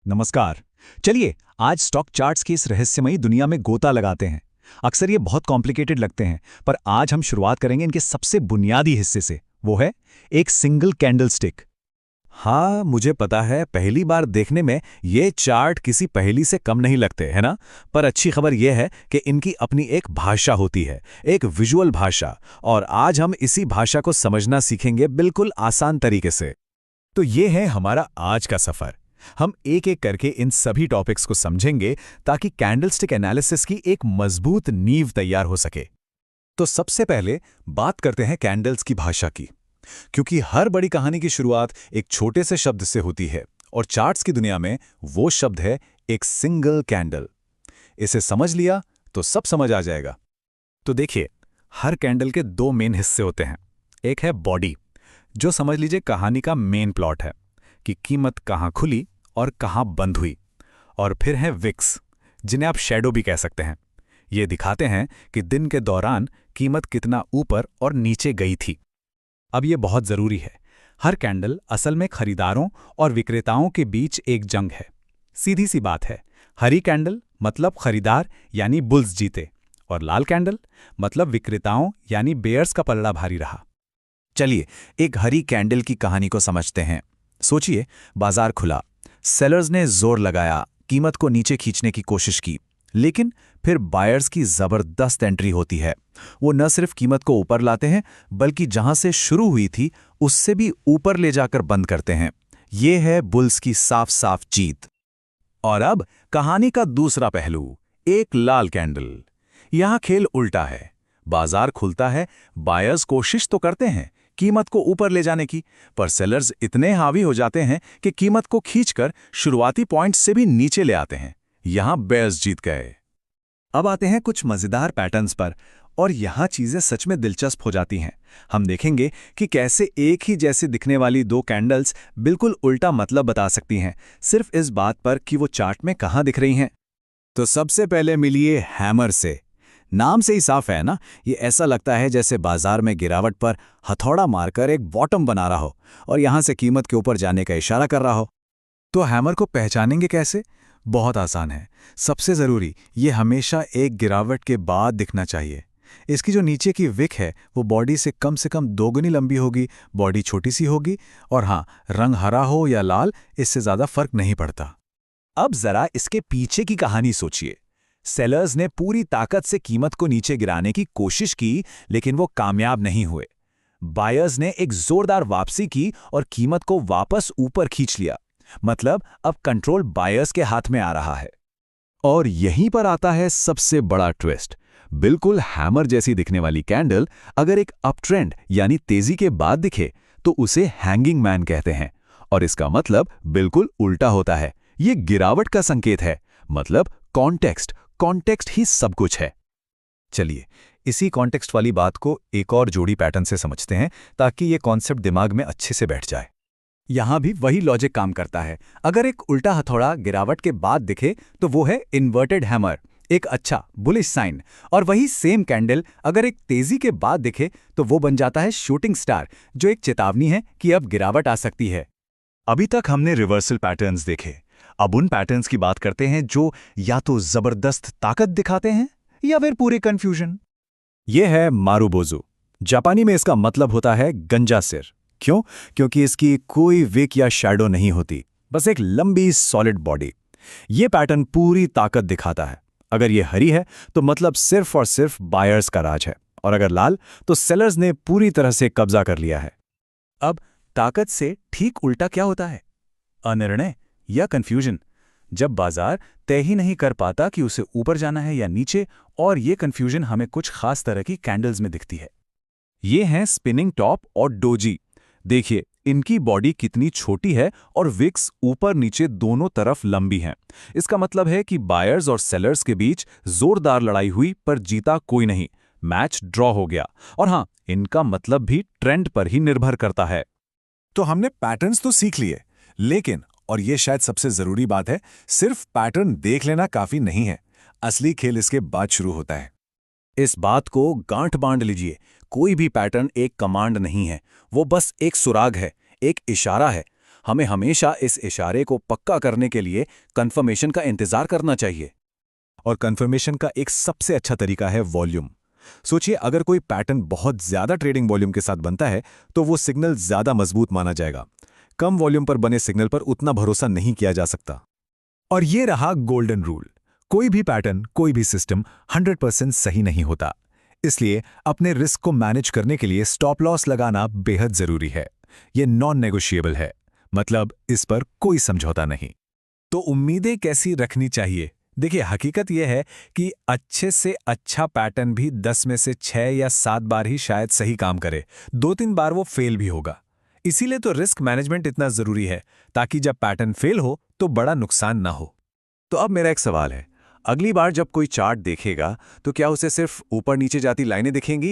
नमस्कार। चलिए आज स्टॉक चार्ट्स की इस रहस्यमयी दुनिया में गोता लगाते हैं। अक्सर ये बहुत कॉम्प्लिकेटेड लगते हैं, पर आज हम शुरुआत करेंगे इनके सबसे बुनियादी हिस्से से। वो है एक सिंगल कैंडलस्टिक। हाँ, मुझे पता है, पहली बार देखने में ये चार्ट किसी पहेली से कम नहीं लगते, है ना? पर अच्छी खबर यह है कि इनकी अपनी एक भाषा होती है, एक विजुअल भाषा, और आज हम इसी भाषा को समझना सीखेंगे बिल्कुल आसान तरीके से। तो ये है हमारा आज का सफर। हम एक एक करके इन सभी टॉपिक्स को समझेंगे ताकि कैंडलस्टिक एनालिसिस की एक मजबूत नींव तैयार हो सके। तो सबसे पहले बात करते हैं कैंडल्स की भाषा की, क्योंकि हर बड़ी कहानी की शुरुआत एक छोटे से शब्द से होती है, और चार्ट्स की दुनिया में वो शब्द है एक सिंगल कैंडल। इसे समझ लिया तो सब समझ आ जाएगा। तो देखिए, हर कैंडल के दो मेन हिस्से होते हैं। एक है बॉडी, जो समझ लीजिए कहानी का मेन प्लॉट है कि कीमत कहाँ खुली और कहाँ बंद हुई। और फिर है विक्स, जिन्हें आप शैडो भी कह सकते हैं। ये दिखाते हैं कि दिन के दौरान कीमत कितना ऊपर और नीचे गई थी। अब ये बहुत ज़रूरी है, हर कैंडल असल में खरीदारों और विक्रेताओं के बीच एक जंग है। सीधी सी बात है, हरी कैंडल मतलब खरीदार यानी बुल्स जीते, और लाल कैंडल मतलब विक्रेताओं यानी बेयर्स का पलड़ा भारी रहा। चलिए एक हरी कैंडल की कहानी को समझते हैं। सोचिए, बाजार खुला, सेलर्स ने जोर लगाया, कीमत को नीचे खींचने की कोशिश की, लेकिन फिर बायर्स की जबरदस्त एंट्री होती है। वो न सिर्फ कीमत को ऊपर लाते हैं, बल्कि जहां से शुरू हुई थी उससे भी ऊपर ले जाकर बंद करते हैं। ये है बुल्स की साफ साफ जीत। और अब कहानी का दूसरा पहलू, एक लाल कैंडल। यहां खेल उल्टा है। बाजार खुलता है, बायर्स कोशिश तो करते हैं कीमत को ऊपर ले जाने की, पर सेलर्स इतने हावी हो जाते हैं कि कीमत को खींचकर शुरुआती पॉइंट से भी नीचे ले आते हैं। यहां बेयर्स जीत गए। अब आते हैं कुछ मजेदार पैटर्न्स पर, और यहां चीजें सच में दिलचस्प हो जाती हैं। हम देखेंगे कि कैसे एक ही जैसे दिखने वाली दो कैंडल्स बिल्कुल उल्टा मतलब बता सकती हैं, सिर्फ इस बात पर कि वो चार्ट में कहां दिख रही हैं। तो सबसे पहले मिलिए हैमर से। नाम से ही साफ है ना, ये ऐसा लगता है जैसे बाजार में गिरावट पर हथौड़ा मारकर एक बॉटम बना रहा हो और यहां से कीमत के ऊपर जाने का इशारा कर रहा हो। तो हैमर को पहचानेंगे कैसे? बहुत आसान है। सबसे जरूरी, ये हमेशा एक गिरावट के बाद दिखना चाहिए। इसकी जो नीचे की विक है वो बॉडी से कम दोगुनी लंबी होगी, बॉडी छोटी सी होगी, और हाँ, रंग हरा हो या लाल, इससे ज्यादा फर्क नहीं पड़ता। अब जरा इसके पीछे की कहानी सोचिए। सेलर्स ने पूरी ताकत से कीमत को नीचे गिराने की कोशिश की, लेकिन वो कामयाब नहीं हुए। बायर्स ने एक जोरदार वापसी की और कीमत को वापस ऊपर खींच लिया। मतलब अब कंट्रोल बायर्स के हाथ में आ रहा है। और यहीं पर आता है सबसे बड़ा ट्विस्ट। बिल्कुल हैमर जैसी दिखने वाली कैंडल अगर एक अपट्रेंड यानी तेजी के बाद दिखे तो उसे हैंगिंग मैन कहते हैं, और इसका मतलब बिल्कुल उल्टा होता है। ये गिरावट का संकेत है। मतलब कॉन्टेक्स्ट ही सब कुछ है। चलिए इसी कॉन्टेक्स्ट वाली बात को एक और जोड़ी पैटर्न से समझते हैं, ताकि ये कॉन्सेप्ट दिमाग में अच्छे से बैठ जाए। यहां भी वही लॉजिक काम करता है। अगर एक उल्टा हथौड़ा गिरावट के बाद दिखे तो वो है इन्वर्टेड हैमर, एक अच्छा बुलिश साइन। और वही सेम कैंडल अगर एक तेजी के बाद दिखे तो वो बन जाता है शूटिंग स्टार, जो एक चेतावनी है कि अब गिरावट आ सकती है। अभी तक हमने रिवर्सल पैटर्न्स देखे। अब उन पैटर्न्स की बात करते हैं जो या तो जबरदस्त ताकत दिखाते हैं या फिर पूरे कंफ्यूजन। यह है मारुबोजू। जापानी में इसका मतलब होता है गंजा सिर। क्यों? क्योंकि इसकी कोई विक या शैडो नहीं होती, बस एक लंबी सॉलिड बॉडी। ये पैटर्न पूरी ताकत दिखाता है। अगर ये हरी है तो मतलब सिर्फ और सिर्फ बायर्स का राज है, और अगर लाल तो सेलर्स ने पूरी तरह से कब्जा कर लिया है। अब ताकत से ठीक उल्टा क्या होता है? अनिर्णय या कंफ्यूजन। जब बाजार तय ही नहीं कर पाता कि उसे ऊपर जाना है या नीचे, और ये कंफ्यूजन हमें कुछ खास तरह की कैंडल्स में दिखती है। ये हैं स्पिनिंग टॉप और डोजी। देखिए इनकी बॉडी कितनी छोटी है और विक्स ऊपर नीचे दोनों तरफ लंबी हैं। इसका मतलब है कि बायर्स और सेलर्स के बीच जोरदार लड़ाई हुई, पर जीता कोई नहीं। मैच ड्रॉ हो गया। और हाँ, इनका मतलब भी ट्रेंड पर ही निर्भर करता है। तो हमने पैटर्न्स तो सीख लिए, लेकिन और ये शायद सबसे जरूरी बात है, सिर्फ पैटर्न देख लेना काफी नहीं है। असली खेल इसके बाद शुरू होता है। इस बात को गांठ बांध लीजिए, कोई भी पैटर्न एक कमांड नहीं है, वो बस एक सुराग है, एक इशारा है। हमें हमेशा इस इशारे को पक्का करने के लिए कंफर्मेशन का इंतजार करना चाहिए। और कंफर्मेशन का एक सबसे अच्छा तरीका है वॉल्यूम। सोचिए, अगर कोई पैटर्न बहुत ज्यादा ट्रेडिंग वॉल्यूम के साथ बनता है तो वो सिग्नल ज्यादा मजबूत माना जाएगा। कम वॉल्यूम पर बने सिग्नल पर उतना भरोसा नहीं किया जा सकता। और ये रहा गोल्डन रूल। कोई भी पैटर्न, कोई भी सिस्टम 100% सही नहीं होता। इसलिए अपने रिस्क को मैनेज करने के लिए स्टॉप लॉस लगाना बेहद जरूरी है। ये नॉन नेगोशिएबल है, मतलब इस पर कोई समझौता नहीं। तो उम्मीदें कैसी रखनी चाहिए? देखिए, हकीकत यह है कि अच्छे से अच्छा पैटर्न भी 10 में से 6 या 7 बार ही शायद सही काम करे, 2-3 बार वो फेल भी होगा। इसीलिए तो रिस्क मैनेजमेंट इतना जरूरी है, ताकि जब पैटर्न फेल हो तो बड़ा नुकसान ना हो। तो अब मेरा एक सवाल है, अगली बार जब कोई चार्ट देखेगा तो क्या उसे सिर्फ ऊपर नीचे जाती लाइनें दिखेंगी